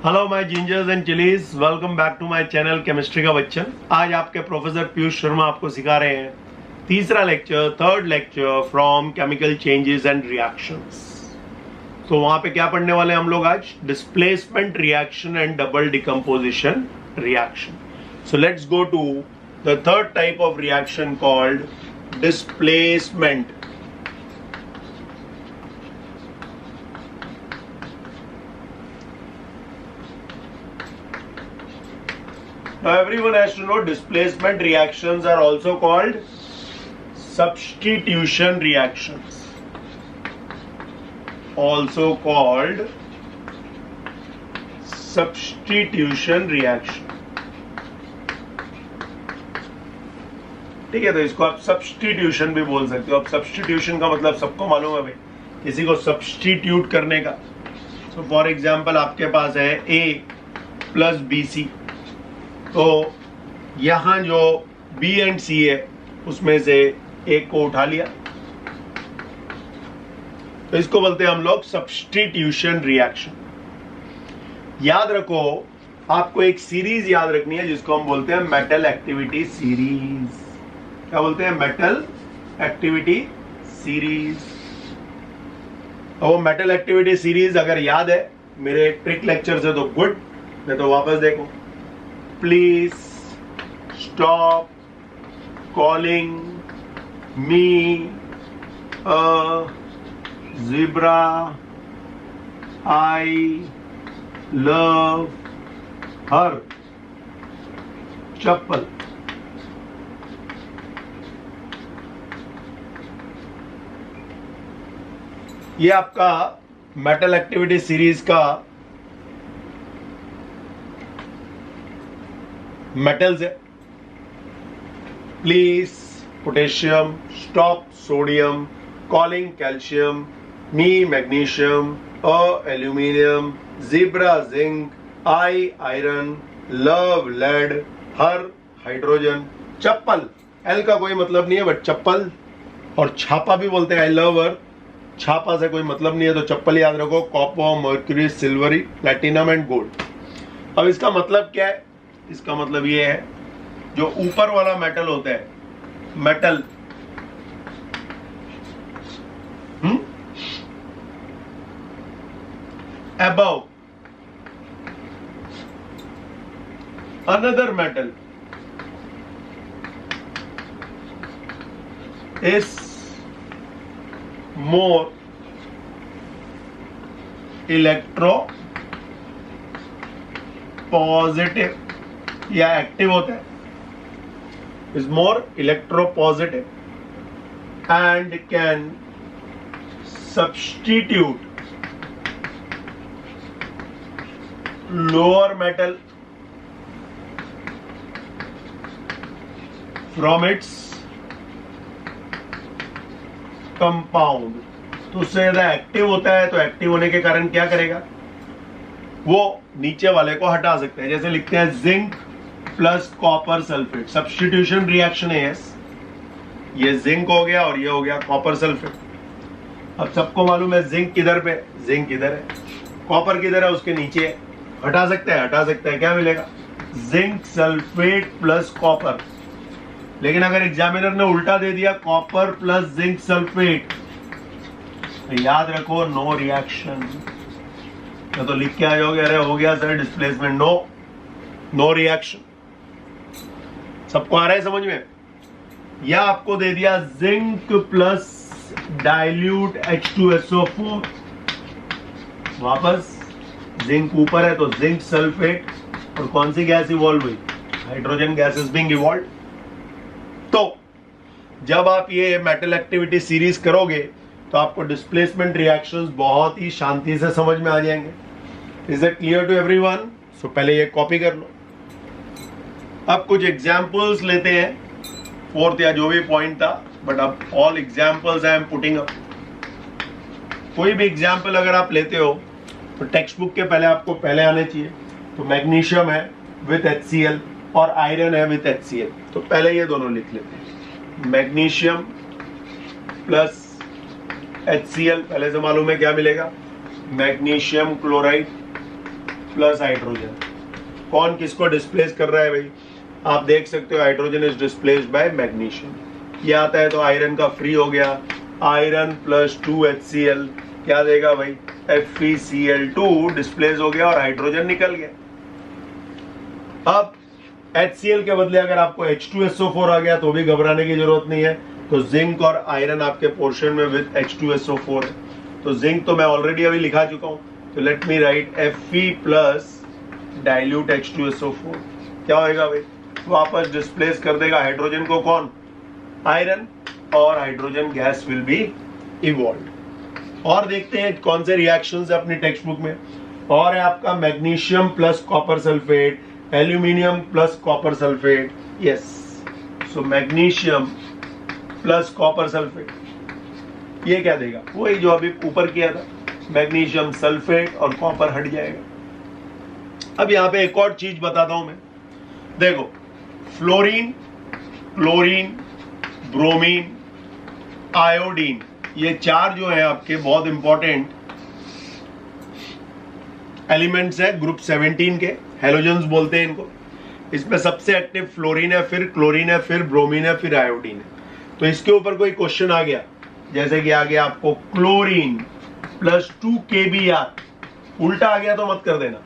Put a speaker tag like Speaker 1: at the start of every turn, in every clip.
Speaker 1: Hello my gingers and chillies, welcome back to my channel chemistry का बच्चन। आज आपके professor Piyush Sharma आपको सिखा रहे हैं तीसरा lecture, third lecture from chemical changes and reactions. तो वहां पे क्या पढ़ने वाले हैं हम लोग आज? Displacement reaction and double decomposition reaction. So let's go to the third type of reaction called displacement. Now everyone has to know displacement reactions are also called substitution reactions. Also called substitution reaction. ठीक है, तो इसको आप substitution भी बोल सकते हो। अब substitution का मतलब सबको मालूम है भाई, किसी को substitute करने का। So for example आपके पास है A plus BC, तो यहां जो B एंड C है उसमें से एक को उठा लिया, तो इसको बोलते हैं हम लोग सब्स्टिट्यूशन रिएक्शन। याद रखो, आपको एक सीरीज याद रखनी है जिसको हम बोलते हैं मेटल एक्टिविटी सीरीज। क्या बोलते हैं? Metal activity series. तो वो मेटल एक्टिविटी सीरीज अगर याद है मेरे ट्रिक लेक्चर से तो गुड, नहीं तो वापस देखो। Please stop calling me a zebra. I love her. चप्पल। ये आपका मेटल एक्टिविटी सीरीज का मेटल्स है। Please potassium, stop sodium, calling calcium, me magnesium, a aluminium, zebra zinc, I iron, love lead, her hydrogen, चप्पल। L का कोई मतलब नहीं है बट चप्पल, और छापा भी बोलते हैं। आई लव हर, छापा से कोई मतलब नहीं है तो चप्पल याद रखो। Copper, mercury, silvery, platinum and gold. अब इसका मतलब क्या है? इसका मतलब ये है, जो ऊपर वाला मेटल होता है, metal above another metal is more electro positive या एक्टिव होता है, is more electropositive and can substitute lower metal from its compound. तो उससे ज्यादा एक्टिव होता है, तो एक्टिव होने के कारण क्या करेगा? वो नीचे वाले को हटा सकते हैं। जैसे लिखते हैं zinc plus copper sulphate, substitution reaction है। यस, ये जिंक हो गया और ये हो गया कॉपर सल्फेट। अब सबको मालूम है जिंक किधर पे, जिंक इधर है, कॉपर किधर है, उसके नीचे है। हटा सकते हैं, हटा सकते हैं, क्या मिलेगा? Zinc sulphate plus copper. लेकिन अगर एग्जामिनर ने उल्टा दे दिया कॉपर प्लस जिंक सल्फेट, तो याद रखो नो रिएक्शन। तो लिख के आ जाओगे, अरे हो गया सर डिस्प्लेसमेंट, नो रिएक्शन। सबको आ रहा है समझ में? या आपको दे दिया जिंक प्लस डाइल्यूट H2SO4, वापस जिंक ऊपर है तो जिंक सल्फेट, और कौन सी गैस इवॉल्व हुई? Hydrogen gas is being evolve. तो जब आप ये मेटल एक्टिविटी सीरीज करोगे तो आपको डिस्प्लेसमेंट रिएक्शंस बहुत ही शांति से समझ में आ जाएंगे। Is it clear to everyone? So पहले ये कॉपी कर लो। अब कुछ एग्जांपल्स लेते हैं, फोर्थ या जो भी पॉइंट था, बट अब all examples I am putting up. कोई भी एग्जांपल अगर आप लेते हो तो टेक्स्ट बुक के पहले आपको पहले आने चाहिए। तो मैग्नीशियम है विथ HCl और आयरन है विथ HCl, तो पहले ये दोनों लिख लेते हैं। मैग्नीशियम प्लस HCl, पहले से मालूम है क्या मिलेगा? Magnesium chloride plus hydrogen. कौन किसको डिस्प्लेस कर रहा है भाई? आप देख सकते हो hydrogen is displaced by magnesium. ये आता है तो आयरन का फ्री हो गया, आयरन प्लस 2HCl क्या देगा भाई? FeCl2 डिस्प्लेस हो गया और हाइड्रोजन निकल गया। अब HCl के बदले अगर आपको H2SO4 आ गया तो भी घबराने की जरूरत नहीं है। तो जिंक और आयरन आपके पोर्शन में विद H2SO4 है। तो जिंक तो मैं ऑलरेडी अभी लिखा चुका हूं, तो let me right Fe plus dilute H2SO4 क्या होएगा भाई? वापस डिस्प्लेस कर देगा हाइड्रोजन को कौन? आयरन, और hydrogen gas will be evolve. और देखते हैं कौन से रिएक्शंस है अपनी टेक्स्ट बुक में। और है आपका magnesium plus copper sulphate, aluminium plus copper sulphate. Yes, so magnesium plus copper sulphate ये क्या देगा? वही जो अभी ऊपर किया था, मैग्नीशियम सल्फेट और कॉपर हट जाएगा। अब यहां पे एक और चीज बताता हूं मैं, देखो फ्लोरीन, क्लोरीन, ब्रोमीन, आयोडीन, ये चार जो है आपके बहुत इंपॉर्टेंट एलिमेंट्स है ग्रुप 17 के, हेलोजन्स बोलते हैं इनको। इसमें सबसे एक्टिव फ्लोरीन है, फिर क्लोरीन है, फिर ब्रोमीन है, फिर आयोडीन है। तो इसके ऊपर कोई क्वेश्चन आ गया, जैसे कि आ गया आपको क्लोरीन प्लस 2 KBr, उल्टा आ गया तो मत कर देना,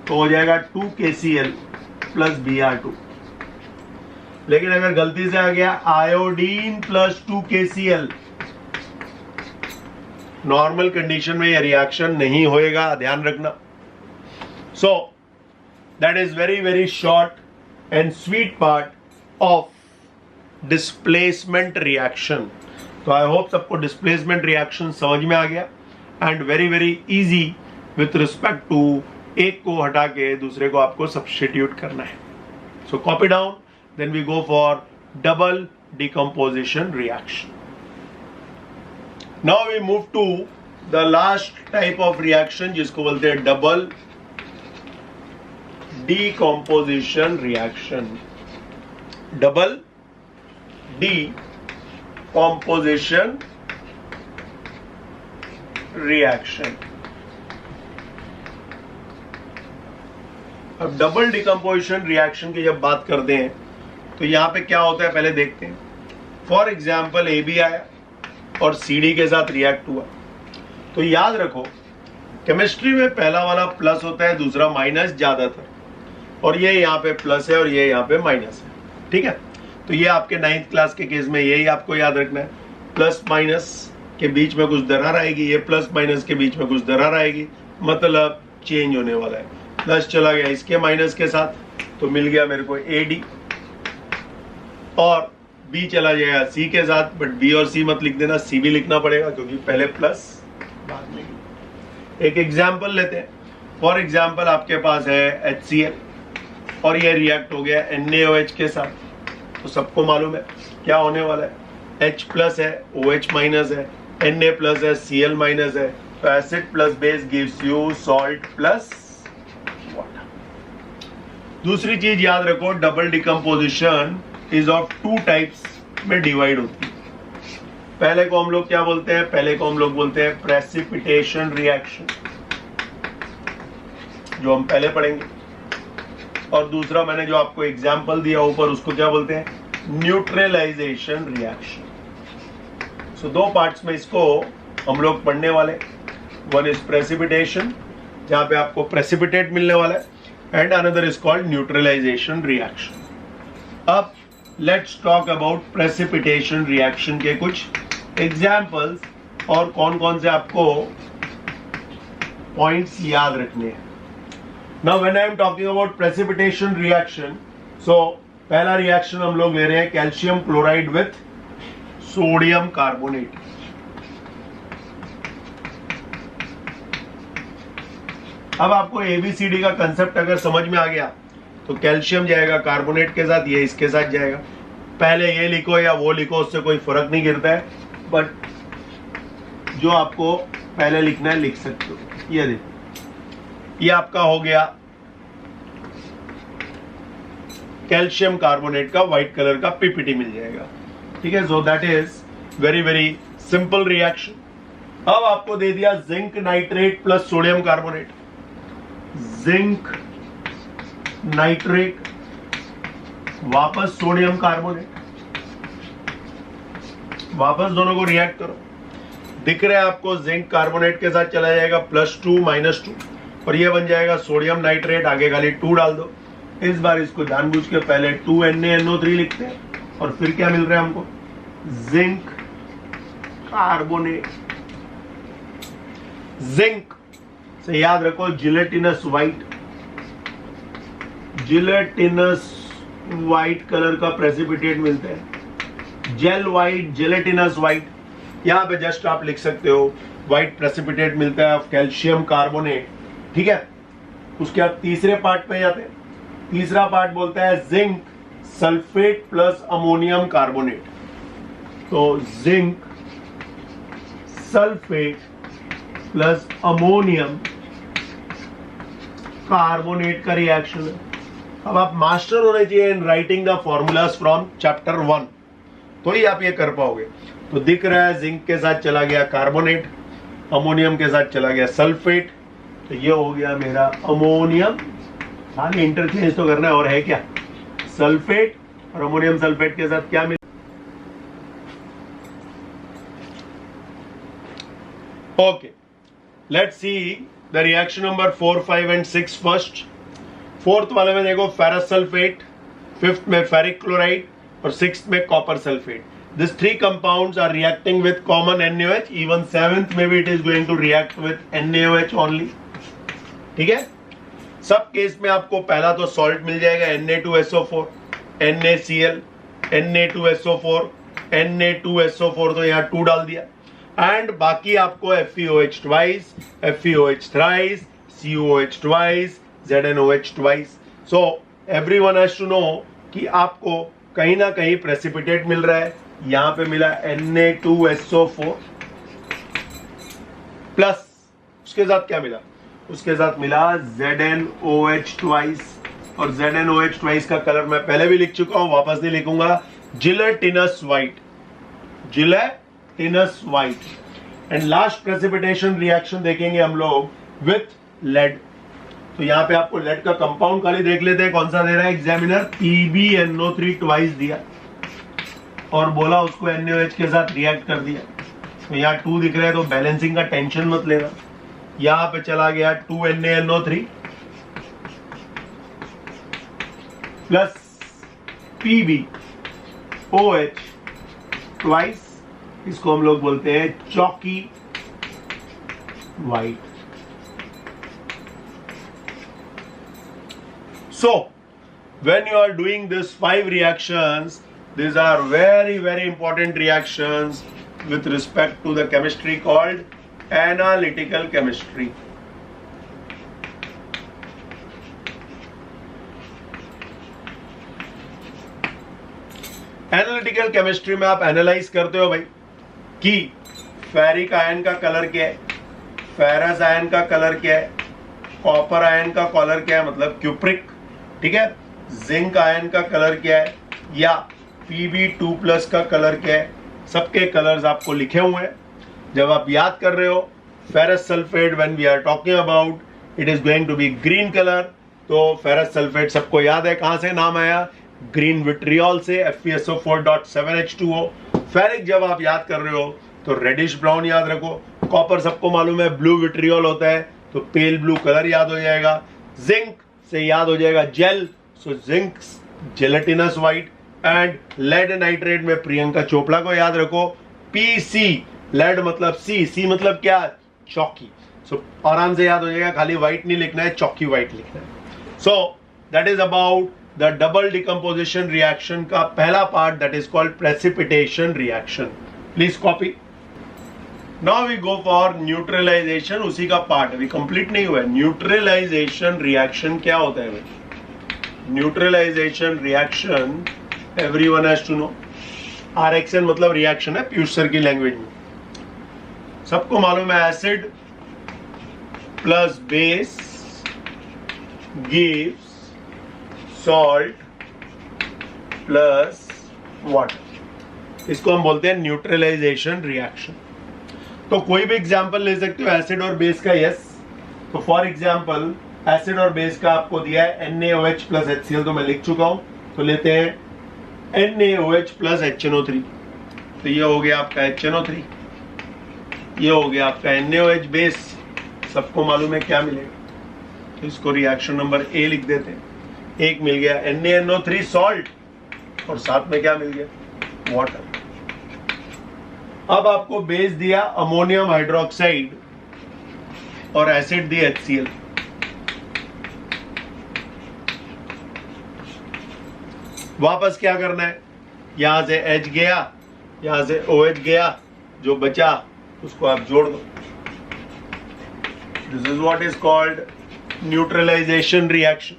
Speaker 1: तो हो जाएगा 2 KCl प्लस Br2। लेकिन अगर गलती से आ गया iodine plus 2 KCl, normal condition में यह रिएक्शन नहीं होएगा, ध्यान रखना। So that is very very short and sweet part of displacement reaction. तो आई होप सबको डिस्प्लेसमेंट रिएक्शन समझ में आ गया and very very easy with respect to एक को हटा के दूसरे को आपको सब्स्टिट्यूट करना है। So copy down, then we go for double decomposition reaction. Now we move to the last type of reaction जिसको बोलते हैं double decomposition reaction. Double decomposition reaction. अब डबल डिकम्पोजिशन रिएक्शन की जब बात करते हैं तो यहां पे क्या होता है पहले देखते हैं। फॉर एग्जाम्पल AB आया और CD के साथ रिएक्ट हुआ, तो याद रखो केमिस्ट्री में पहला वाला प्लस होता है, दूसरा माइनस ज्यादातर, और ये यहाँ पे प्लस है और ये यहाँ पे माइनस है, ठीक है। तो ये आपके 9th क्लास के केस में यही आपको याद रखना है, प्लस माइनस के बीच में कुछ दरार आएगी, ये प्लस माइनस के बीच में कुछ दरार आएगी, मतलब चेंज होने वाला है। प्लस चला गया इसके माइनस के साथ, तो मिल गया मेरे को AD, और B चला जाएगा C के साथ, बट B और C मत लिख देना, C भी लिखना पड़ेगा क्योंकि पहले प्लस बाद में। एक एग्जाम्पल लेते हैं। फॉर एग्जाम्पल आपके पास है HCl और ये रिएक्ट हो गया NaOH के साथ, तो सबको मालूम है क्या होने वाला है, H प्लस है, OH माइनस है, Na प्लस है, Cl माइनस है, तो acid plus base gives you salt plus water. दूसरी चीज याद रखो, double decomposition is of 2 types में डिवाइड होती है। पहले को हम लोग क्या बोलते हैं? पहले को हम लोग बोलते हैं प्रेसिपिटेशन रिएक्शन, जो हम पहले पढ़ेंगे, और दूसरा मैंने जो आपको एग्जाम्पल दिया ऊपर उसको क्या बोलते हैं? Neutralisation reaction. सो 2 पार्ट्स में इसको हम लोग पढ़ने वाले। वन इज प्रेसिपिटेशन, जहां पे आपको प्रेसिपिटेट मिलने वाला है, and another is called neutralisation reaction. अब let's talk about precipitation reaction के कुछ एग्जाम्पल्स और कौन कौन से आपको पॉइंट्स याद रखने हैं। Now when I am talking about precipitation reaction, so पहला रिएक्शन हम लोग ले रहे हैं calcium chloride with sodium carbonate. अब आपको ABCD का कंसेप्ट अगर समझ में आ गया तो कैल्शियम जाएगा कार्बोनेट के साथ, ये इसके साथ जाएगा। पहले ये लिखो या वो लिखो, उससे कोई फर्क नहीं गिरता है, बट जो आपको पहले लिखना है लिख सकते हो। ये देखो, ये आपका हो गया कैल्शियम कार्बोनेट का व्हाइट कलर का PPT मिल जाएगा, ठीक है। So that is very very simple reaction. अब आपको दे दिया zinc nitrate plus sodium carbonate, zinc nitrate, वापस सोडियम कार्बोनेट, वापस दोनों को रिएक्ट करो। दिख रहा है आपको, जिंक कार्बोनेट के साथ चला जाएगा +2 -2 और ये बन जाएगा सोडियम नाइट्रेट, आगे खाली 2 डाल दो। इस बार इसको जानबूझ के पहले 2NaNO3 लिखते हैं और फिर क्या मिल रहा है हमको, जिंक कार्बोनेट। जिंक से याद रखो gelatinous white, gelatinous white colour का प्रेसिपिटेट मिलता है, जेल व्हाइट, जिलेटिनस व्हाइट। यहां पे जस्ट आप लिख सकते हो व्हाइट प्रेसिपिटेट मिलता है ऑफ कैल्शियम कार्बोनेट, ठीक है। उसके बाद तीसरे पार्ट पे जाते हैं। तीसरा पार्ट बोलता है zinc sulphate plus ammonium carbonate. तो zinc sulphate plus ammonium carbonate का रिएक्शन है। अब आप मास्टर होने चाहिए in writing the formulas from chapter 1, तो ही आप ये कर पाओगे। तो दिख रहा है जिंक के साथ चला गया कार्बोनेट, अमोनियम के साथ चला गया सल्फेट, तो ये हो गया मेरा अमोनियम। खाली इंटरचेंज तो करना है, और है क्या, सल्फेट और अमोनियम सल्फेट के साथ क्या मिल। Okay, let's see the reaction number 4, 5 and 6 first. Fourth वाले में देखो फेरस सल्फेट, फिफ्थ में फेरिक क्लोराइड और सिक्स्थ में copper sulphate. These 3 compounds are reacting with common NaOH. Even 7th maybe it is going to react with NaOH only. ठीक है, सब case में आपको पहला तो सॉल्ट मिल जाएगा Na2SO4, NaCl, Na2SO4, Na2SO4, तो यहाँ 2 डाल दिया, एंड बाकी आपको FeOH twice, FeOH thrice, COOH twice, ZnOH twice. So everyone has to know कि आपको कहीं ना कहीं प्रेसिपिटेट मिल रहा है। यहां पे मिला Na2SO4 प्लस उसके साथ क्या मिला, उसके साथ मिला ZnOH twice, और ZnOH twice का कलर मैं पहले भी लिख चुका हूं, वापस नहीं लिखूंगा, gelatinous white, gelatinous white. And last precipitation reaction देखेंगे हम लोग विथ लेड। तो यहाँ पे आपको लेड का कंपाउंड खाली देख लेते हैं, कौन सा दे रहा है एग्जामिनर, PbNO3 ट्वाइस दिया और बोला उसको NaOH के साथ रिएक्ट कर दिया। तो यहाँ 2 दिख रहा है, तो बैलेंसिंग का टेंशन मत लेना। यहाँ पे चला गया 2NaNO3 प्लस PbOH ट्वाइस, इसको हम लोग बोलते हैं चॉकी white. So when you are doing this 5 reactions, these are very very important reactions with respect to the chemistry called analytical chemistry. Analytical chemistry में आप एनालाइज करते हो भाई कि फेरिक आयन का कलर क्या है, फेरस आयन का कलर क्या है, कॉपर आयन का कलर क्या है मतलब क्यूप्रिक, ठीक है, जिंक आयन का कलर क्या है, या Pb2+ का कलर क्या है। सबके कलर्स आपको लिखे हुए हैं। जब आप याद कर रहे हो ferrous sulphate, when we are talking about it is going to be green colour, तो फेरस सल्फेट सबको याद है कहां से नाम आया, ग्रीन विट्रियोल से, FeSO4.7H2O। फेरिक जब आप याद कर रहे हो तो रेडिश ब्राउन याद रखो। कॉपर सबको मालूम है ब्लू विट्रियोल होता है, तो पेल ब्लू कलर याद हो जाएगा। जिंक से याद हो जाएगा gel, so zinc gelatinous white. And lead nitrate में प्रियंका चोपड़ा को याद रखो, PC, लेड मतलब C मतलब क्या, चौकी। सो आराम से याद हो जाएगा, खाली व्हाइट नहीं लिखना है, चौकी व्हाइट लिखना है। So that is about the double decomposition reaction का पहला part, that is called precipitation reaction. Please copy. Now we go for neutralization, उसी का पार्ट अभी कंप्लीट नहीं हुआ है। न्यूट्रलाइजेशन रिएक्शन क्या होता है भाई? Neutralization reaction everyone has to know. RXN मतलब रिएक्शन है पीयूष सर की लैंग्वेज में, सबको मालूम है। Acid plus base gives salt plus water, इसको हम बोलते हैं न्यूट्रलाइजेशन रिएक्शन। तो कोई भी एग्जांपल ले सकते हो एसिड और बेस का, यस। तो फॉर एग्जांपल एसिड और बेस का आपको दिया है NaOH प्लस HCl, तो मैं लिख चुका हूं। तो लेते हैं NaOH प्लस HNO3, तो ये हो गया आपका HNO3, ये हो गया आपका NaOH बेस। सबको मालूम है क्या मिलेगा, तो इसको रिएक्शन नंबर ए लिख देते हैं। एक मिल गया NaNO3 सॉल्ट, और साथ में क्या मिल गया, वाटर। अब आपको बेस दिया अमोनियम हाइड्रोक्साइड और एसिड दी HCl। वापस क्या करना है, यहां से H गया, यहां से OH गया, जो बचा उसको आप जोड़ दो। This is what is called neutralisation reaction.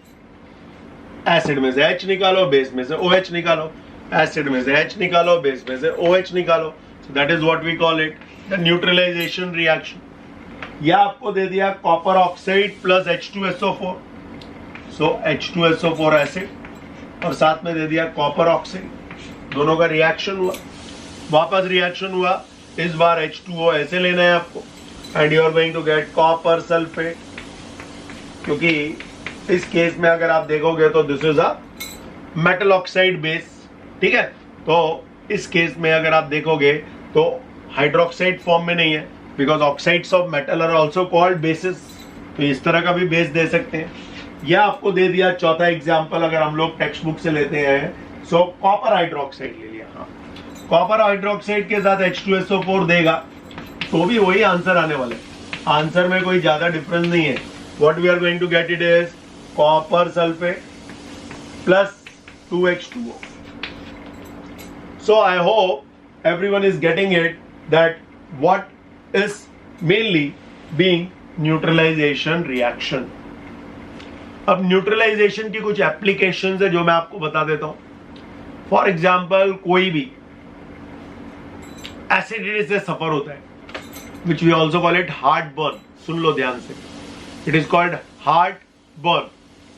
Speaker 1: Acid में से H निकालो, बेस में से OH निकालो, एसिड में से H निकालो, बेस में से OH निकालो। So that is what we call it the neutralization reaction. या आपको दे दिया कॉपर ऑक्साइड प्लस H2SO4, सो H2SO4 एसिड, और साथ में दे दिया कॉपर ऑक्साइड, दोनों का रिएक्शन हुआ, वापस रिएक्शन हुआ। इस बार H2O ऐसे लेना है आपको, and you are going to get copper sulphate, क्योंकि इस केस में अगर आप देखोगे तो this is a metal oxide base, ठीक है। तो इस केस में अगर आप देखोगे तो हाइड्रोक्साइड फॉर्म में नहीं है, because oxides of metal are also called bases, तो इस तरह का भी बेस दे सकते हैं। या आपको दे दिया चौथा एग्जांपल, अगर हम लोग टेक्स्ट बुक से लेते हैं, सो कॉपर हाइड्रोक्साइड ले लिया। हाँ, कॉपर हाइड्रोक्साइड के साथ H2SO4 देगा, तो भी वही आंसर आने वाले, आंसर में कोई ज्यादा डिफरेंस नहीं है। What we are going to get it is copper sulphate plus 2H2O. So I hope everyone is getting it that what is mainly being neutralization reaction. अब न्यूट्रलाइजेशन की कुछ एप्लीकेशंस है जो मैं आपको बता देता हूं। फॉर एग्जाम्पल, कोई भी एसिडिटी से सफर होता है, which we also call it heartburn. सुन लो ध्यान से, it is called heartburn.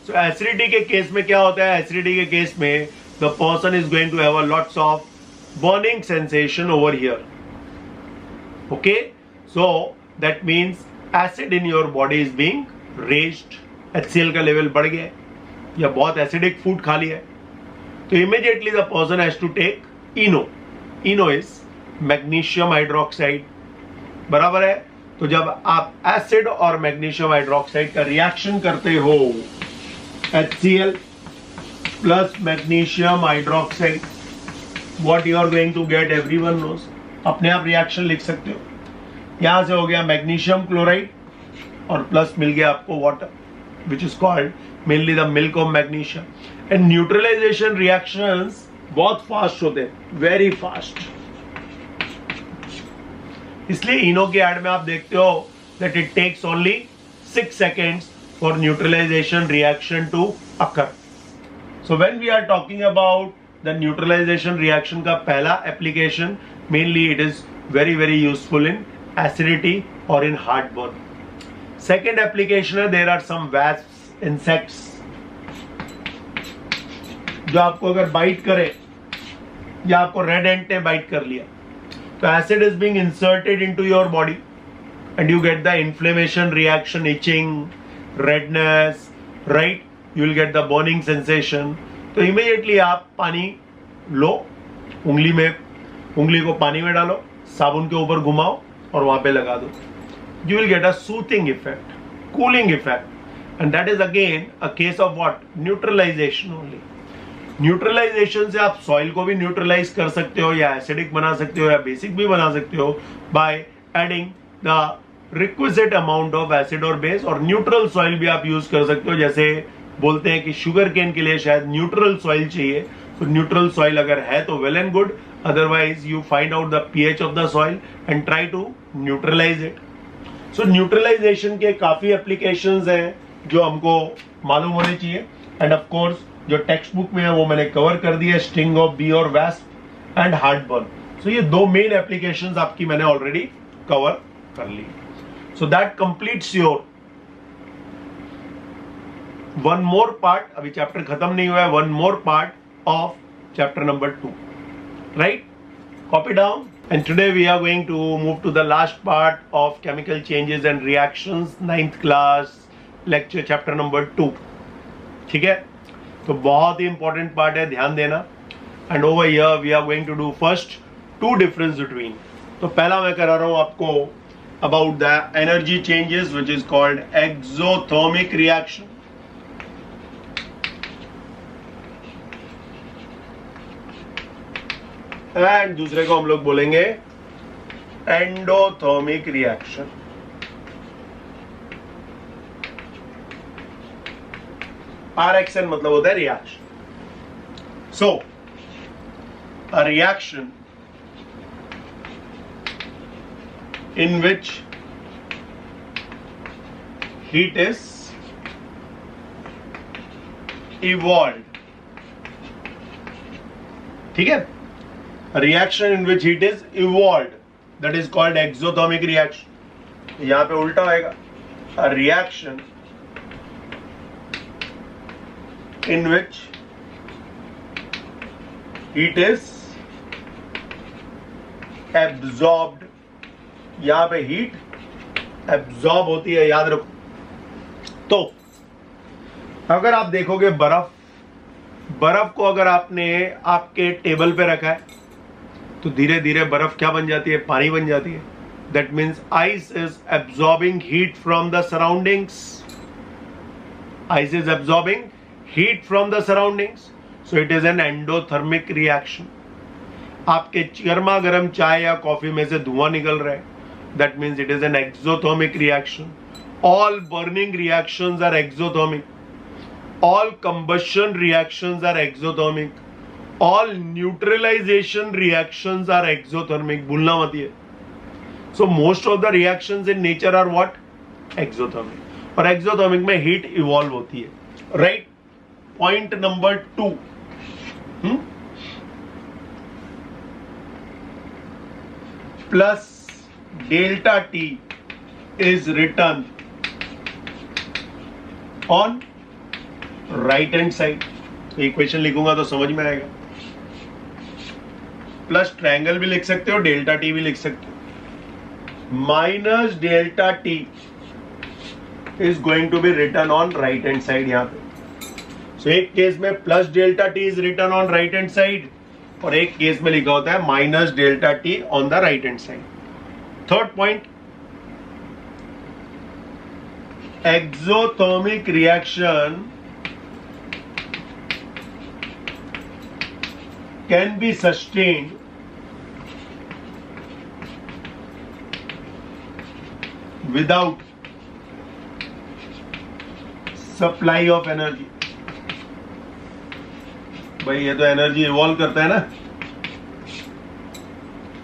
Speaker 1: So acidity के केस में क्या होता है, एसिडिटी के केस में the person is going to have a lots of burning sensation over here. Okay, so that means acid in your body is being raised. HCl का level बढ़ गया है, या बहुत एसिडिक फूड खा लिया है, तो immediately the person has to take ENO. ENO is magnesium hydroxide, बराबर है। तो जब आप एसिड और मैग्नीशियम हाइड्रोक्साइड का रिएक्शन करते हो, HCl plus magnesium hydroxide, what you are going to get everyone knows, अपने आप रिएक्शन लिख सकते हो। यहां से हो गया मैग्नीशियम क्लोराइड और प्लस मिल गया आपको water, which is called mainly the milk of magnesium. And neutralization reactions बहुत फास्ट होते हैं, वेरी फास्ट। इसलिए इनो के एड में आप देखते हो that it takes only 6 seconds for neutralization reaction to occur. So when we are talking about the neutralization reaction का पहला application, mainly it is very useful in acidity or in heartburn. Second application है, there are some wasps, insects, जो आपको अगर bite करे, या आपको red एंट ने बाइट कर लिया, तो acid is being inserted into your body and you get the inflammation reaction, itching, redness, right? You will get the burning sensation. तो इमीडिएटली आप पानी लो, उंगली को पानी में डालो, साबुन के ऊपर घुमाओ और वहां पे लगा दो। You will get a soothing effect, cooling effect, and that is again a case of what, neutralization only. Neutralization से आप सॉइल को भी न्यूट्रलाइज कर सकते हो, या एसिडिक बना सकते हो, या बेसिक भी बना सकते हो, by adding the requisite amount of acid और बेस। और न्यूट्रल सॉइल भी आप यूज कर सकते हो, जैसे बोलते हैं कि शुगर केन के लिए शायद न्यूट्रल सॉइल चाहिए, तो न्यूट्रल सॉइल अगर है तो well and good, otherwise you find out the pH of the soil and try to neutralise it. So neutralisation के काफी एप्लीकेशंस हैं जो हमको मालूम होने चाहिए, एंड ऑफ कोर्स जो टेक्स्ट बुक में है वो मैंने कवर कर दिया, स्टिंग ऑफ बी और वास्प एंड हार्टबर्न। सो ये दो मेन एप्लीकेशंस आपकी मैंने ऑलरेडी कवर कर ली। So that completes your one more part, अभी चैप्टर खत्म नहीं हुआ है, one more part of chapter number 2, right? Copy down. And today we are going to move to the last part of chemical changes and reactions, 9th class lecture chapter number 2। ठीक है, तो बहुत ही important part है, ध्यान देना। And over here we are going to do first 2 difference between. तो पहला मैं करा रहा हूं आपको about the energy changes which is called exothermic reaction. And दूसरे को हम लोग बोलेंगे एंडोथर्मिक रिएक्शन। RXN मतलब होता है reaction. So a reaction in which heat is evolved, ठीक है, a reaction in which heat is evolved, that is called exothermic reaction। यहां पे उल्टा होएगा, a reaction in which heat is absorbed, यहां पे हीट एब्जॉर्ब होती है, याद रखो। तो अगर आप देखोगे बर्फ को अगर आपने आपके टेबल पे रखा है तो धीरे धीरे बर्फ क्या बन जाती है, पानी बन जाती है। That means ice is absorbing heat from the surroundings, ice is absorbing heat from the surroundings, so it is an endothermic reaction. आपके गर्मा गर्म चाय या कॉफी में से धुआं निकल रहा है, that means it is an exothermic reaction. All burning reactions are exothermic. All combustion reactions are exothermic. All neutralization reactions are exothermic. भूलना मत ये। So most of the reactions in nature are what? Exothermic. और exothermic में heat evolve होती है, right? Point number 2. Plus delta T is written on right hand side। Equation लिखूंगा तो समझ में आएगा। प्लस ट्रायंगल भी लिख सकते हो, डेल्टा टी भी लिख सकते हो। Minus delta T is going to be written on right hand side यहां पे। सो एक केस में plus delta T is written on right hand side और एक केस में लिखा होता है minus delta T on the right hand side. Third point, exothermic reaction can be sustained without supply of energy। भाई ये तो एनर्जी इवॉल्व करता है ना,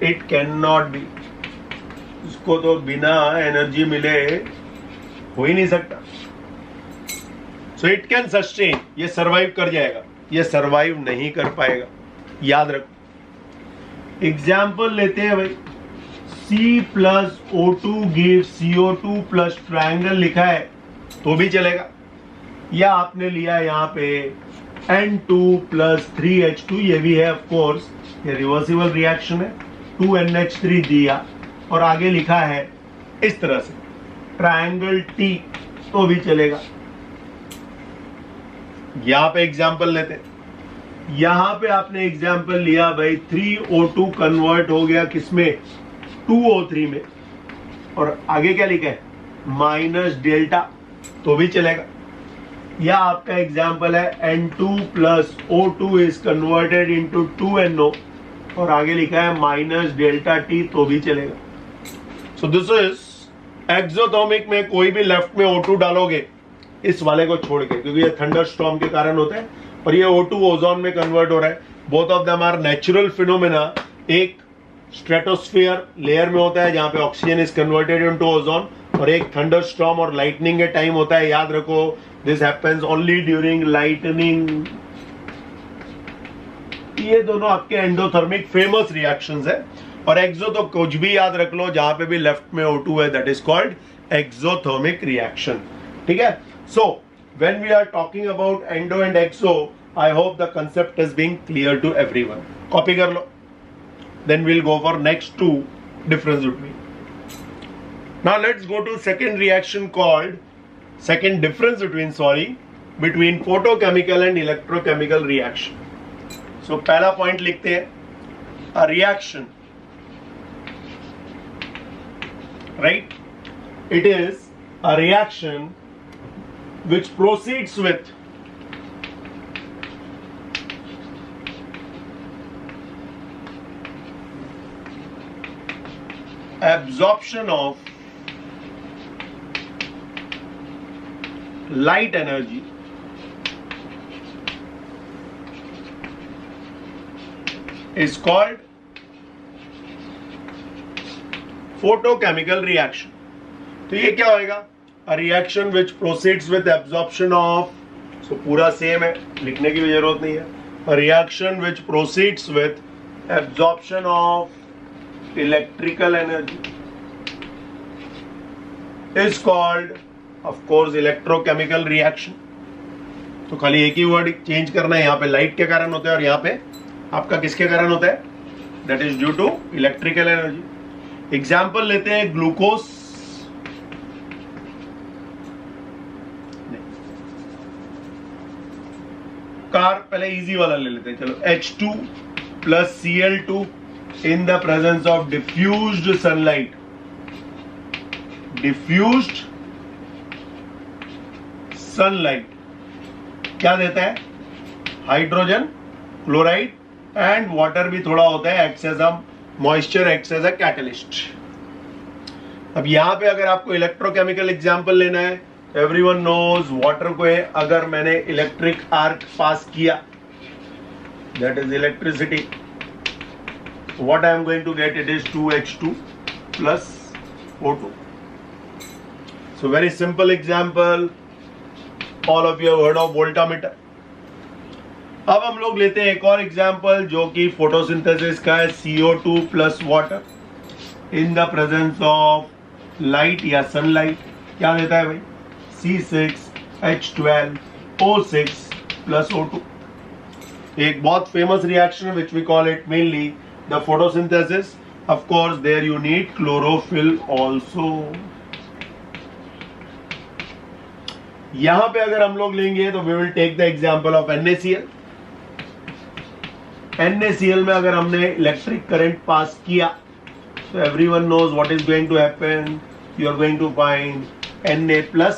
Speaker 1: इट कैन नॉट बी, उसको तो बिना एनर्जी मिले हो ही नहीं सकता। सो इट कैन सस्टेन, ये सरवाइव कर जाएगा, ये सरवाइव नहीं कर पाएगा, याद रखो। एग्जाम्पल लेते हैं भाई, C plus O2 give CO2 plus triangle लिखा है तो भी चलेगा, या आपने लिया यहां पे N2 प्लस 3H2, ये भी है ऑफ कोर्स, ये रिवर्सिबल रिएक्शन है, 2NH3 दिया और आगे लिखा है इस तरह से ट्रायंगल T तो भी चलेगा। यहां पे एग्जांपल लेते हैं, यहां पे आपने एग्जांपल लिया भाई 3O2 कन्वर्ट हो गया किसमें, 2O3 में, और आगे क्या लिखा है माइनस डेल्टा तो भी चलेगा। या आपका एग्जांपल है N2 plus O2 is converted into 2NO और आगे लिखा है माइनस डेल्टा टी तो भी चलेगा। सो दिस इज एक्सोथर्मिक में कोई भी लेफ्ट में O2 डालोगे इस वाले को छोड़ के, क्योंकि ये थंडर स्टॉर्म के कारण होता है और ये O2 ओजोन में कन्वर्ट हो रहा है। Both of them are natural phenomena. एक स्ट्रेटोस्फीयर लेयर में होता है जहां पे oxygen is converted into ozone, और एक थंडर स्टॉर्म और लाइटनिंग के टाइम होता है। याद रखो, this happens only during lightning. ये दोनों आपके एंडोथर्मिक फेमस रिएक्शंस है। और एक्सो तो कुछ भी याद रख लो, जहां पे भी लेफ्ट में O2 है, that is called exothermic reaction. ठीक है। So when we are talking about endo and exo, I hope the concept is being clear to everyone. Copy कर लो, then we'll go for next two difference between. Now let's go to second reaction called Second difference between photochemical and electrochemical reaction. So पहला point लिखते हैं, a reaction, right? It is a reaction which proceeds with absorption of light energy is called photochemical reaction. तो ये क्या होएगा? A reaction which proceeds with absorption of, so पूरा same है, लिखने की भी जरूरत नहीं है. A reaction which proceeds with absorption of electrical energy is called, of course, electrochemical reaction. तो खाली एक ही वर्ड चेंज करना है, यहाँ पे लाइट के कारण होता है और यहाँ पे आपका किसके कारण होता है? That is due to electrical energy. Example लेते हैं ग्लूकोज. कार पहले इजी वाला ले लेते हैं, चलो. H2 plus Cl2 in the presence of diffused sunlight. Diffused sunlight क्या देता है? हाइड्रोजन, क्लोराइड एंड वाटर भी थोड़ा होता है. Acts as a moisture, acts as a catalyst. अब यहां पे अगर आपको इलेक्ट्रोकेमिकल एग्जांपल लेना है, एवरीवन नोज वाटर को अगर मैंने इलेक्ट्रिक आर्क पास किया, that is electricity. What I am going to get, it is 2H2 plus O2. So very simple example. All of you have heard of voltameter. अब हम लोग लेते हैं एक और एग्जाम्पल जो कि फोटोसिंथेसिस का है. CO2 plus water in the presence of light या सनलाइट क्या देता है भाई? C6H12O6 plus O2. एक बहुत famous reaction which we call it mainly the photosynthesis. Of course there you need chlorophyll also. यहां पे अगर हम लोग लेंगे तो we will take the example of NaCl. NaCl में अगर हमने इलेक्ट्रिक करंट पास किया तो everyone knows what is going to happen. You are going to find Na plus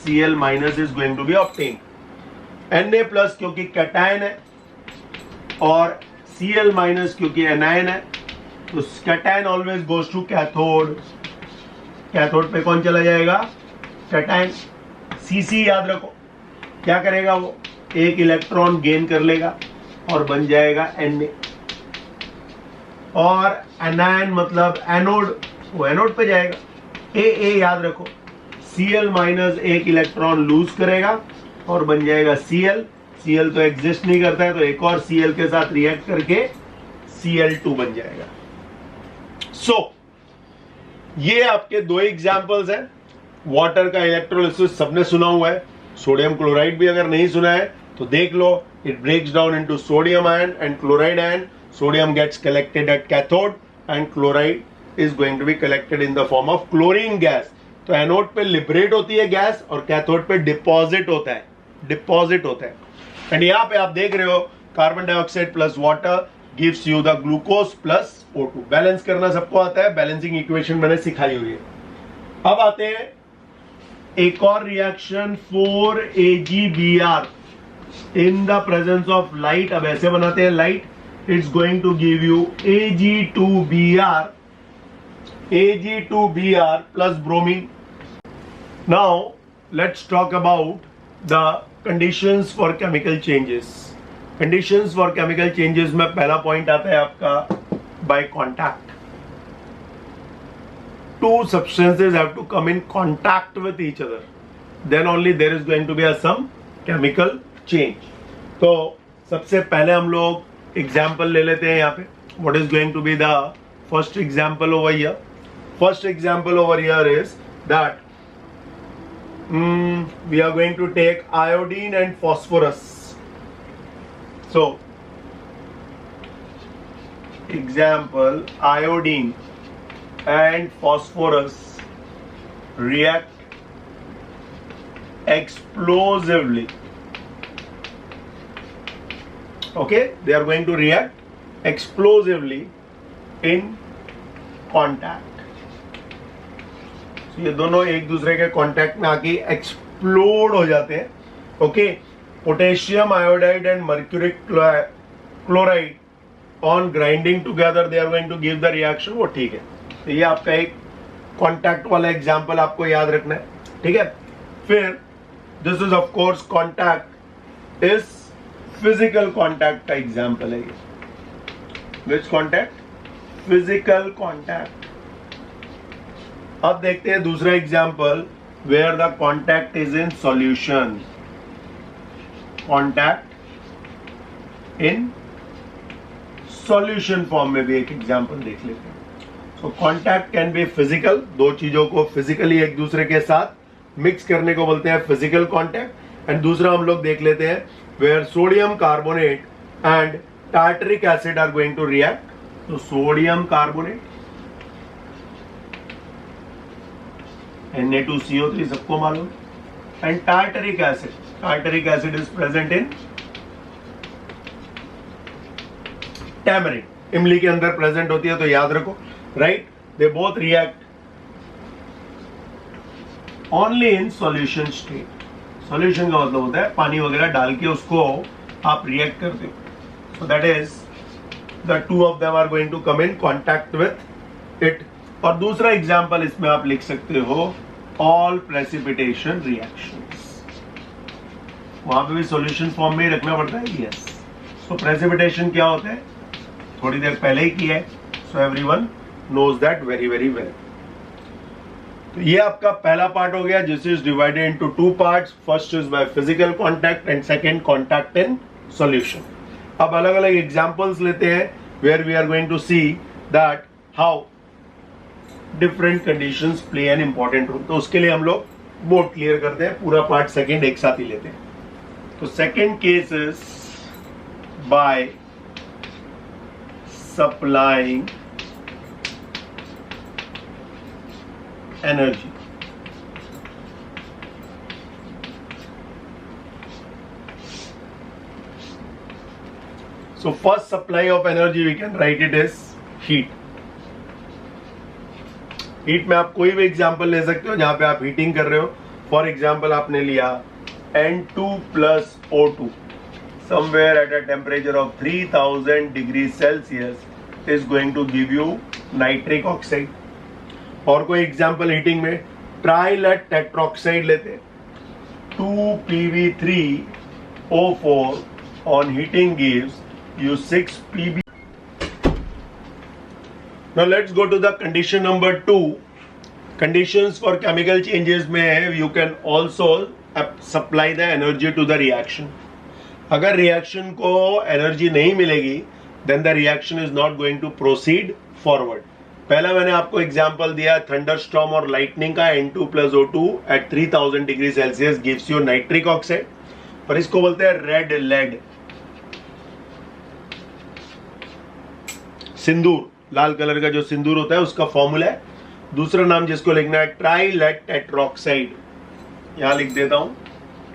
Speaker 1: Cl minus is going to be obtained. Na plus क्योंकि cation है और Cl minus क्योंकि anion है, तो cation always goes to cathode. Cathode पे कौन चला जाएगा? कैटायन. Cc याद रखो क्या करेगा? वो एक इलेक्ट्रॉन गेन कर लेगा और बन जाएगा Na. और एनायन मतलब एनोड, वो एनोड पे जाएगा. A याद रखो, Cl माइनस एक इलेक्ट्रॉन लूज करेगा और बन जाएगा Cl. Cl तो एग्जिस्ट नहीं करता है, तो एक और Cl के साथ रिएक्ट करके Cl2 बन जाएगा. ये आपके दो एग्जांपल्स हैं. वाटर का इलेक्ट्रोलिसिस सबने सुना हुआ है. सोडियम क्लोराइड भी अगर नहीं सुना है तो देख लो. It breaks down into sodium ion and chloride ion. Sodium gets collected at cathode and chloride is going to be collected in the form of chlorine gas. तो एनोड पे लिबरेट होती है गैस और कैथोड पे deposit होता है. And यहाँ पे आप देख रहे हो carbon dioxide plus water gives you the glucose plus O2. Balance करना सबको आता है, बैलेंसिंग इक्वेशन मैंने सिखाई हुई है. अब आते हैं एक और reaction 4AgBr in the presence of light. अब ऐसे बनाते हैं light. It's going to give you Ag2Br plus bromine. Now let's talk about the conditions for chemical changes. Conditions for chemical changes में पहला पॉइंट आता है आपका by contact. Two substances have to come in contact with each other. Then only there is going to be some chemical change. तो सबसे पहले हम लोग एग्जाम्पल ले लेते हैं यहाँ पे. What is going to be the first example over here? First example over here is that we are going to take iodine and phosphorus. So example, iodine and phosphorus react explosively. Okay, they are going to react explosively in contact. So ये दोनों एक दूसरे के contact में आके explode हो जाते हैं. Okay, potassium iodide and mercuric chloride on grinding together they are going to give the reaction. वो ठीक है. तो ये आपका एक कांटेक्ट वाला एग्जांपल आपको याद रखना है. ठीक है. फिर this is of course contact is physical contact का एग्जांपल है ये. Which contact? Physical contact. अब देखते हैं दूसरा example where the contact is in solution. Contact in solution form में भी एक एग्जांपल देख लेते हैं. So contact can be physical. दो चीजों को फिजिकली एक दूसरे के साथ मिक्स करने को बोलते हैं फिजिकल कांटेक्ट. एंड दूसरा हम लोग देख लेते हैं where sodium carbonate and tartaric acid are going to react. तो सोडियम कार्बोनेट Na2CO3 सबको मालूम. And tartaric acid. Tartaric acid is present in tamarind. इमली के अंदर प्रेजेंट होती है, तो याद रखो. Right, they both react only in solution state. Solution का मतलब होता है पानी वगैरह डाल के उसको आप रिएक्ट करते हो. So that is the two of them are going to come in contact with it. और दूसरा एग्जाम्पल इसमें आप लिख सकते हो ऑल प्रेसिपिटेशन रिएक्शंस. वहां पे भी सॉल्यूशन फॉर्म में ही रखना पड़ता है. यस. सो प्रेसिपिटेशन क्या होता है थोड़ी देर पहले ही किया है. So everyone knows that very very well. तो ये आपका पहला पार्ट हो गया जिस is divided into two parts. First is by physical contact and second contact in solution. अब अलग अलग एग्जांपल्स लेते हैं where we are going to see that how different conditions play an important role. तो उसके लिए हम लोग बोर्ड क्लियर करते हैं. पूरा पार्ट सेकंड एक साथ ही लेते हैं. तो second case is by supplying energy. So first supply of energy we can write it as heat. Heat में आप कोई भी एग्जांपल ले सकते हो जहां पे आप हीटिंग कर रहे हो. फॉर एग्जांपल आपने लिया N2 plus O2 somewhere at a temperature of 3000 degrees Celsius is going to give you nitric oxide. और कोई एग्जाम्पल हीटिंग में ट्राइलेट टेट्रोक्साइड लेते हैं. 2PB3O4 on heating gives you 6PB. Now let's go to the condition number 2. Conditions for chemical changes में you can also supply the energy to the reaction. अगर reaction को energy नहीं मिलेगी then the reaction is not going to proceed forward. पहला मैंने आपको example दिया thunderstorm और लाइटनिंग का. N2 plus O2 at 3000 degree Celsius gives you nitric oxide. और इसको बोलते हैं रेड लेड. सिंदूर, लाल कलर का जो सिंदूर होता है उसका फॉर्मूला है. दूसरा नाम जिसको लिखना है ट्राइलेट टेट्रोक्साइड. यहां लिख देता हूं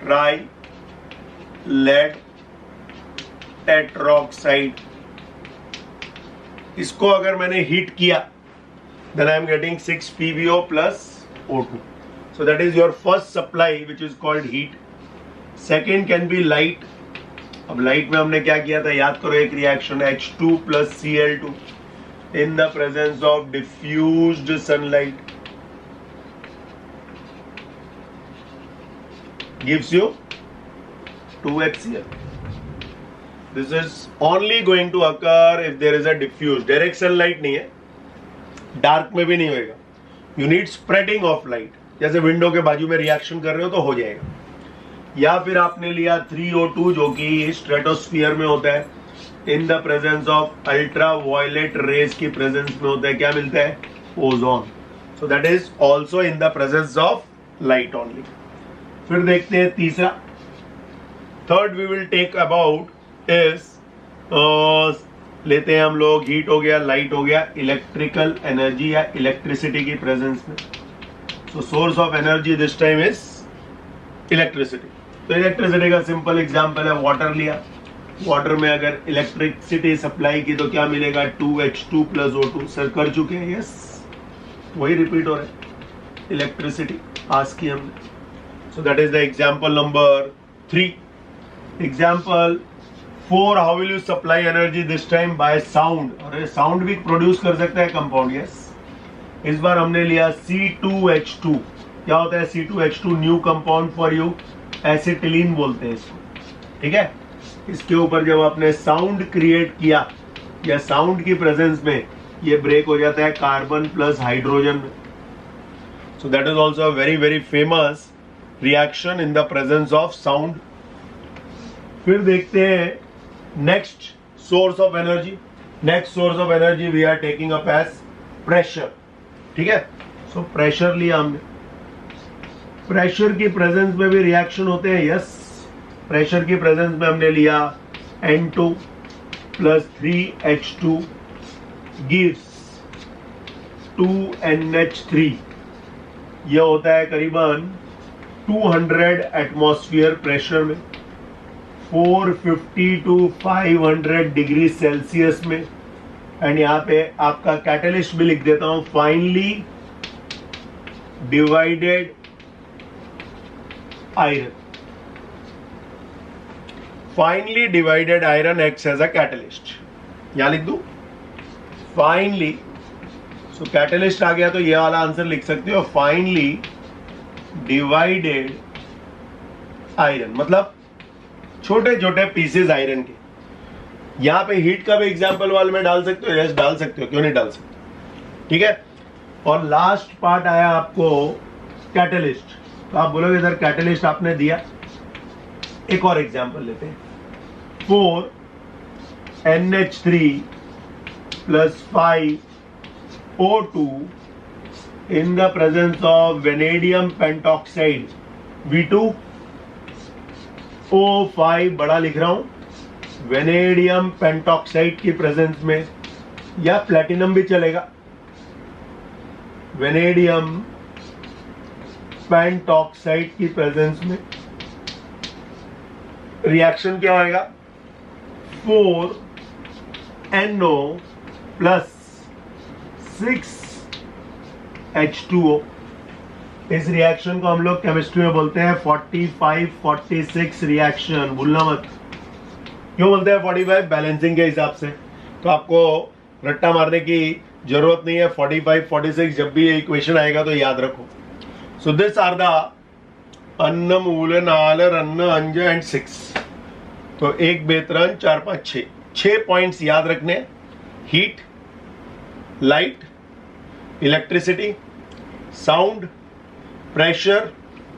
Speaker 1: ट्राइलेट टेट्रोक्साइड. इसको अगर मैंने हीट किया then I am getting 6PbO plus O2. So that is your first supply which is called heat. Second can be light. अब light में हमने क्या किया था याद करो. एक reaction H2 plus Cl2 in the presence of diffused sunlight gives you 2HCl. This is only going to occur if there is a diffused. Direct sunlight नहीं है, डार्क में भी नहीं होगा. You need spreading of light. जैसे window के बाजू में रिएक्शन कर रहे हो तो हो जाएगा. या फिर आपने लिया 3O2 जो कि स्ट्रेटोस्फीयर में होता है. In the presence of ultra violet rays की प्रेजेंस में होता है. क्या मिलता है? Ozone. So that is also in the presence of light only. फिर देखते हैं तीसरा. Third we will take about is लेते हैं हम लोग हीट हो गया, लाइट हो गया, इलेक्ट्रिकल एनर्जी या इलेक्ट्रिसिटी की प्रेजेंस में. So source of energy this time is electricity. तो इलेक्ट्रिसिटी का सिंपल एग्जांपल है, वाटर लिया, वाटर में अगर इलेक्ट्रिसिटी सप्लाई की तो क्या मिलेगा, 2H2 प्लस O2। सर कर चुके हैं, यस, वही रिपीट हो रहा है, इलेक्ट्रिसिटी आस्क की हमने। सो that is the example number 3। Example 4, how will you supply energy this time by sound. अरे साउंड भी प्रोड्यूस कर सकता है कंपाउंड, यस। इस बार हमने लिया C2H2। क्या होता है C2H2? New compound for you, acetylene बोलते हैं इसको, ठीक है। इसके ऊपर जब आपने साउंड क्रिएट किया या साउंड की प्रेजेंस में, ये ब्रेक हो जाता है कार्बन प्लस हाइड्रोजन में। So that is also a very very famous reaction in the presence of sound. फिर देखते हैं next source of energy. Next source of energy we are taking up as pressure, ठीक है। So pressure लिया हमने, pressure की presence में भी रिएक्शन होते हैं, यस। प्रेशर की प्रेजेंस में हमने लिया N2 plus 3H2 gives 2NH3। यह होता है करीबन 200 एटमॉस्फेयर प्रेशर में, 450 टू 500 डिग्री सेल्सियस में। एंड यहां पे आपका कैटलिस्ट भी लिख देता हूं, finely divided iron. Finely divided iron acts as a catalyst. यहां लिख दूं फाइनली। सो कैटलिस्ट आ गया तो ये वाला आंसर लिख सकते हो, फाइनली डिवाइडेड आयरन, मतलब छोटे छोटे पीसेस आयरन के। यहां पे हीट का भी एग्जांपल वाले में डाल सकते हो, यस डाल सकते हो, क्यों नहीं डाल सकते, ठीक है। और लास्ट पार्ट आया आपको कैटलिस्ट। तो आप बोलोगे सर कैटलिस्ट आपने दिया, एक और एग्जांपल लेते हैं। 4NH3 plus 5O2 in the presence of vanadium pentoxide V2O5, बड़ा लिख रहा हूं, वेनेडियम पेंटॉक्साइड की प्रेजेंस में, या प्लेटिनम भी चलेगा। वेनेडियम पेंटॉक्साइड की प्रेजेंस में रिएक्शन क्या होएगा, 4NO प्लस 6H2O। इस रिएक्शन को हम लोग केमिस्ट्री में बोलते हैं 45-46 रिएक्शन, भूलना मत। क्यों बोलते हैं 45? बैलेंसिंग के हिसाब से। तो आपको रट्टा मारने की जरूरत नहीं है, 45-46 जब भी इक्वेशन आएगा तो याद रखो। सो दिस आर द अन्न, मूल, नाल, रन्न, अंज एंड 6। तो 1 2 3 4 5 6 पॉइंट्स याद रखने, heat, light, electricity, sound, pressure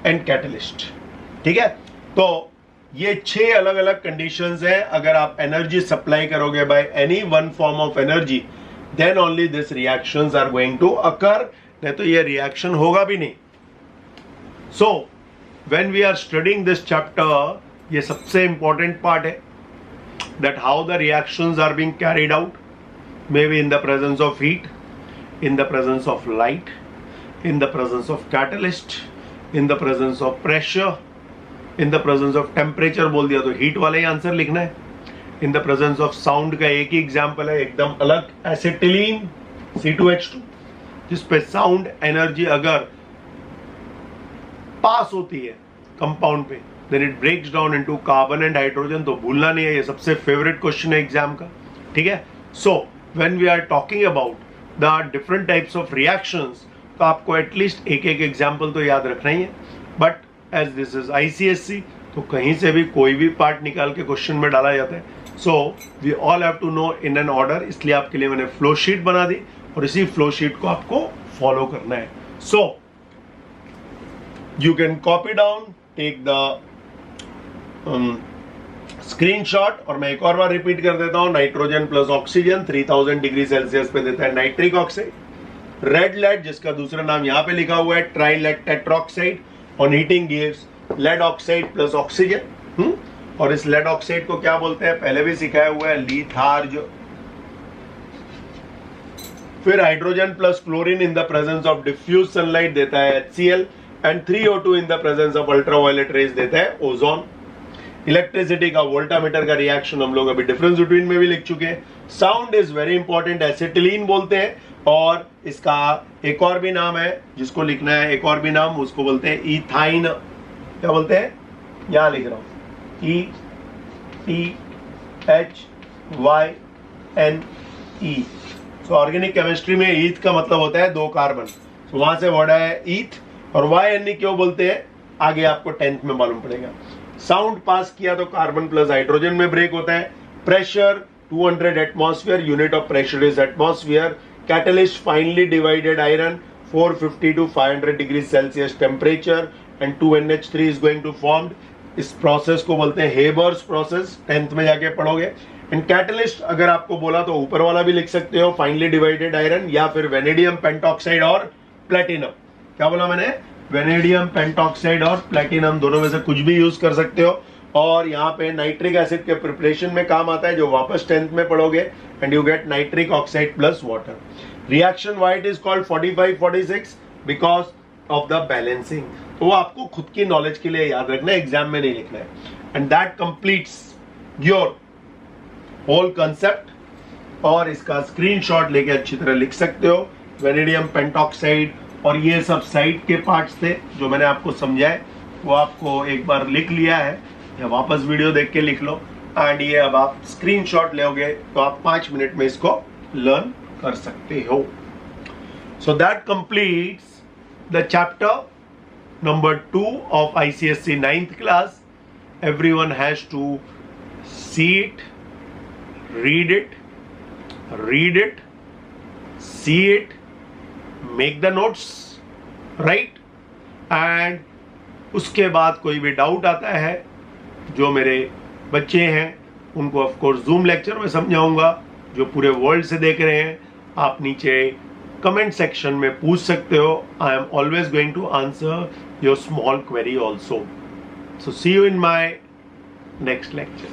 Speaker 1: and catalyst, ठीक है। तो ये 6 अलग अलग कंडीशंस हैं। अगर आप एनर्जी सप्लाई करोगे by any one form of energy, then only this reactions are going to occur, नहीं तो ये रिएक्शन होगा भी नहीं। So when we are studying this chapter, ये सबसे इंपॉर्टेंट पार्ट है, that how the reactions are being carried out, maybe in the presence of heat, in the presence of light, in the presence of catalyst, in the presence of pressure, in the presence of temperature। बोल दिया तो heat वाला ही answer लिखना है। in the presence of sound का एक ही example है, एकदम अलग, एसिटिलीन C2H2, जिसपे साउंड एनर्जी अगर पास होती है कंपाउंड पे, then it breaks down into carbon and hydrogen। तो भूलना नहीं है, ये सबसे फेवरेट क्वेश्चन है एग्जाम का, ठीक है। So when we are talking about the different types of reactions, तो आपको एटलीस्ट एक एक एग्जाम्पल तो याद रखना ही है। But as this is ICSE, तो कहीं से भी कोई भी पार्ट निकाल के क्वेश्चन में डाला जाता है। So we all have to know in an order, इसलिए आपके लिए मैंने फ्लो शीट बना दी और इसी फ्लो शीट को आपको फॉलो करना है। So you can copy down, take the screenshot, और मैं एक और बार रिपीट कर देता हूं, nitrogen plus oxygen 3000 degree Celsius पे देता है नाइट्रिक ऑक्साइड। रेड लेड, जिसका दूसरा नाम यहां पे लिखा हुआ है trilead tetroxide, on heating gives lead oxide plus oxygen. और इस लेड ऑक्साइड को क्या बोलते हैं, पहले भी सिखाया हुआ है, लिथार्ज। फिर hydrogen plus chlorine in the presence of diffuse sunlight देता है HCl, and 3O2 in the presence of ultraviolet rays देता है ओजोन। इलेक्ट्रिसिटी का वोल्टामीटर का रिएक्शन हम लोग अभी डिफरेंस बिटवीन में भी लिख चुके हैं। Sound is very important, acetylene बोलते हैं, और इसका एक और भी नाम है जिसको लिखना है, एक और भी नाम उसको बोलते हैं इथाइन। क्या बोलते हैं, यहां लिख रहा हूं, ETHYNE। सो ऑर्गेनिक केमिस्ट्री में ईथ का मतलब होता है 2 कार्बन, तो वहां से वर्ड है ईथ। और YNE क्यों बोलते हैं आगे आपको 10th में मालूम पड़ेगा। साउंड पास किया तो कार्बन प्लस हाइड्रोजन में ब्रेक होता है। Pressure 200 atmosphere, unit of pressure is atmosphere. Catalyst finely divided iron 450 to 500 degree Celsius temperature and 2NH3 is going to formed. इस प्रोसेस को बोलते हैं हेबर्स प्रोसेस, 10th में जाके पढ़ोगे। एंड कैटलिस्ट अगर आपको बोला तो ऊपर वाला भी लिख सकते हो, फाइनली डिवाइडेड आयरन, या फिर वेनेडियम पेंटॉक्साइड और प्लेटिनम। क्या बोला मैंने, वेनेडियम पेंटॉक्साइड और प्लेटिनम, दोनों में से कुछ भी यूज कर सकते हो। और यहाँ पे नाइट्रिक एसिड के प्रिपरेशन में काम आता है, जो वापस 10th में पढ़ोगे, and you get nitric oxide plus water. Reaction why it is called 45-46 because of the balancing. तो वो आपको खुद की नॉलेज के लिए याद रखना है, एग्जाम में नहीं लिखना है। And that completes your whole concept. और इसका स्क्रीनशॉट लेके अच्छी तरह लिख सकते हो। वेनेडियम पेंटॉक्साइड और ये सब साइड के पार्ट्स थे जो मैंने आपको समझाए, वो आपको एक बार लिख लिया है, या वापस वीडियो देख के लिख लो। एंड ये अब आप स्क्रीनशॉट लोगे तो आप 5 मिनट में इसको लर्न कर सकते हो। So that completes the chapter number 2 of ICSE 9th class. Everyone has to see it, read it, see it, make the notes, right? And उसके बाद कोई भी डाउट आता है, जो मेरे बच्चे हैं उनको ऑफ कोर्स जूम लेक्चर में समझाऊंगा, जो पूरे वर्ल्ड से देख रहे हैं आप नीचे कमेंट सेक्शन में पूछ सकते हो। I am always going to answer your small query also. So see you in my next lecture.